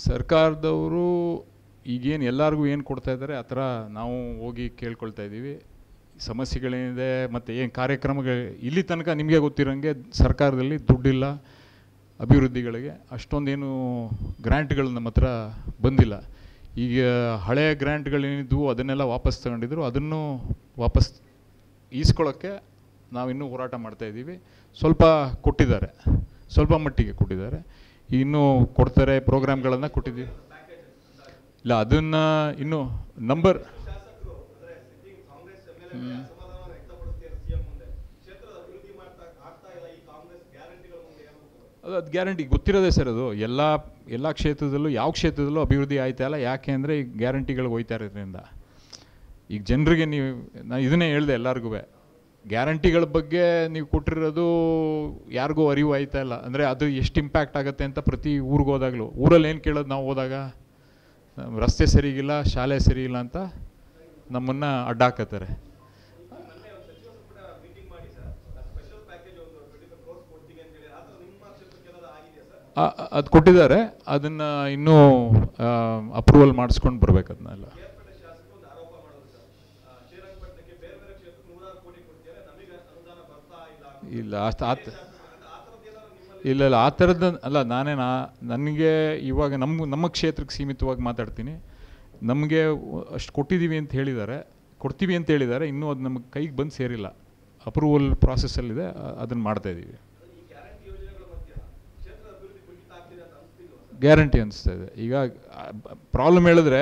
ಸರ್ಕಾರದವರು ಈಗೇನು ಎಲ್ಲರಿಗೂ ಏನು ಕೊಡ್ತಾ ಇದ್ದಾರೆ ಆ ಥರ ನಾವು ಹೋಗಿ ಕೇಳ್ಕೊಳ್ತಾ ಇದ್ದೀವಿ. ಸಮಸ್ಯೆಗಳೇನಿದೆ ಮತ್ತು ಏನು ಕಾರ್ಯಕ್ರಮಗಳು ಇಲ್ಲಿ ತನಕ ನಿಮಗೆ ಗೊತ್ತಿರೋಂಗೆ ಸರ್ಕಾರದಲ್ಲಿ ದುಡ್ಡಿಲ್ಲ ಅಭಿವೃದ್ಧಿಗಳಿಗೆ. ಅಷ್ಟೊಂದೇನು ಗ್ರ್ಯಾಂಟ್ಗಳು ನಮ್ಮ ಹತ್ರ ಬಂದಿಲ್ಲ. ಈಗ ಹಳೆಯ ಗ್ರ್ಯಾಂಟ್ಗಳೇನಿದ್ವು ಅದನ್ನೆಲ್ಲ ವಾಪಸ್ ತಗೊಂಡಿದ್ರು, ಅದನ್ನು ವಾಪಸ್ ಈಸ್ಕೊಳ್ಳೋಕ್ಕೆ ನಾವಿನ್ನೂ ಹೋರಾಟ ಮಾಡ್ತಾಯಿದ್ದೀವಿ. ಸ್ವಲ್ಪ ಕೊಟ್ಟಿದ್ದಾರೆ, ಸ್ವಲ್ಪ ಮಟ್ಟಿಗೆ ಕೊಟ್ಟಿದ್ದಾರೆ, ಇನ್ನೂ ಕೊಡ್ತಾರೆ. ಪ್ರೋಗ್ರಾಮ್ಗಳನ್ನು ಕೊಟ್ಟಿದ್ದೀವಿ. ಇಲ್ಲ ಅದನ್ನು ಇನ್ನೂ ನಂಬರ್ ಅದು ಗ್ಯಾರಂಟಿ ಗೊತ್ತಿರೋದೇ ಸರ್. ಅದು ಎಲ್ಲ ಕ್ಷೇತ್ರದಲ್ಲೂ ಯಾವ ಕ್ಷೇತ್ರದಲ್ಲೂ ಅಭಿವೃದ್ಧಿ ಆಯ್ತಾ ಇಲ್ಲ. ಯಾಕೆ ಅಂದರೆ ಈಗ ಗ್ಯಾರಂಟಿಗಳಿಗೆ ಹೋಯ್ತಾ ಇರೋದ್ರಿಂದ ಈಗ ಜನರಿಗೆ ನಾನು ಇದನ್ನೇ ಹೇಳಿದೆ ಎಲ್ಲರಿಗೂ, ಗ್ಯಾರಂಟಿಗಳ ಬಗ್ಗೆ ನೀವು ಕೊಟ್ಟಿರೋದು ಯಾರಿಗೂ ಅರಿವು ಆಯ್ತಾ ಇಲ್ಲ. ಅಂದರೆ ಅದು ಎಷ್ಟು ಇಂಪ್ಯಾಕ್ಟ್ ಆಗುತ್ತೆ ಅಂತ ಪ್ರತಿ ಊರಿಗೆ ಹೋದಾಗಲೂ, ಊರಲ್ಲಿ ಏನು ಕೇಳೋದು ನಾವು ಹೋದಾಗ, ರಸ್ತೆ ಸರಿಗಿಲ್ಲ, ಶಾಲೆ ಸರಿಯಿಲ್ಲ ಅಂತ ನಮ್ಮನ್ನು ಅಡ್ಡಾಕತ್ತಾರೆ. ಅದು ಕೊಟ್ಟಿದ್ದಾರೆ, ಅದನ್ನು ಇನ್ನೂ ಅಪ್ರೂವಲ್ ಮಾಡಿಸ್ಕೊಂಡು ಬರ್ಬೇಕು ಅದನ್ನೆಲ್ಲ. ಇಲ್ಲ ಇಲ್ಲ ಆ ಥರದ್ದು ಅಲ್ಲ. ನನಗೆ ಇವಾಗ ನಮ್ಮ ಕ್ಷೇತ್ರಕ್ಕೆ ಸೀಮಿತವಾಗಿ ಮಾತಾಡ್ತೀನಿ. ನಮಗೆ ಅಷ್ಟು ಕೊಟ್ಟಿದ್ದೀವಿ ಅಂತ ಹೇಳಿದ್ದಾರೆ, ಕೊಡ್ತೀವಿ ಅಂತ ಹೇಳಿದ್ದಾರೆ. ಇನ್ನೂ ಅದು ನಮಗೆ ಕೈಗೆ ಬಂದು ಸೇರಿಲ್ಲ. ಅಪ್ರೂವಲ್ ಪ್ರಾಸೆಸ್ಸಲ್ಲಿದೆ, ಅದನ್ನು ಮಾಡ್ತಾಯಿದ್ದೀವಿ. ಗ್ಯಾರಂಟಿ ಅನಿಸ್ತಾ ಇದೆ. ಈಗ ಪ್ರಾಬ್ಲಮ್ ಹೇಳಿದ್ರೆ